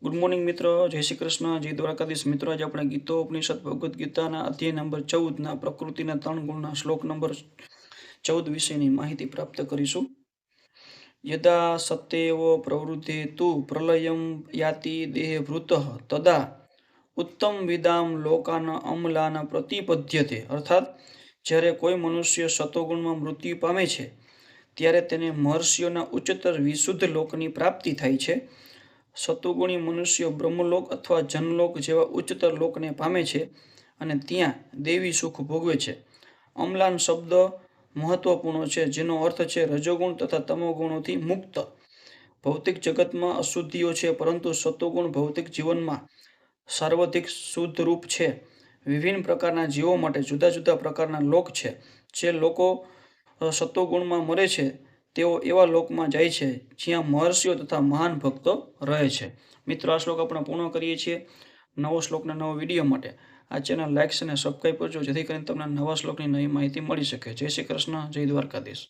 Good morning મિત્રો, જય શ્રી કૃષ્ણ, જય દ્વારકાધીશ મિત્રો। આજે આપણે ગીતો ઉપનિષદ ભગવદ્ ગીતાના અધ્યાય નંબર 14 પ્રકૃતિના 3 ગુણના શ્લોક નંબર 14 વિશેની માહિતી પ્રાપ્ત કરીશું। યદા સત્યેવ પ્રવૃદ્ધે તુ પ્રલયમ યાતિ દેહભૃતઃ તદા ઉત્તમ વિદામ લોકાન અમલાન પ્રતિપદ્યતે। અર્થાત જ્યારે કોઈ મનુષ્ય સતોગુણમાં મૃત્યુ પામે છે ત્યારે તેને મહર્ષિઓના ઉચ્ચતર વિશુદ્ધ લોકની પ્રાપ્તિ થાય છે। સતોગુણી મનુષ્યો બ્રહ્મલોક અથવા જનલોક જેવા ઉચ્ચતર લોકને પામે છે અને ત્યાં દેવી સુખ ભોગવે છે। અમ્લાન શબ્દ મહત્વપૂર્ણ છે, જેનો અર્થ છે રજોગુણ તથા તમોગુણોથી મુક્ત। ભૌતિક જગતમાં અશુદ્ધિઓ છે, પરંતુ સતોગુણ ભૌતિક જીવનમાં સાર્વધિક શુદ્ધ રૂપ છે। વિભિન્ન પ્રકારના જીવો માટે જુદા જુદા પ્રકારના લોક છે। જે લોકો સતોગુણમાં મરે છે તેઓ એવા લોકમાં જાય છે જ્યાં મહર્ષિઓ તથા મહાન ભક્તો રહે છે। મિત્રો, આ શ્લોક આપણે પૂર્ણ કરીએ છીએ। નવો શ્લોકના નવો વિડીયો માટે આ ચેનલ લાઇક અને સબસ્ક્રાઈબ કરજો, જેથી કરીને તમને નવા શ્લોકની નવી માહિતી મળી શકે। જય શ્રી કૃષ્ણ, જય દ્વારકાધીશ।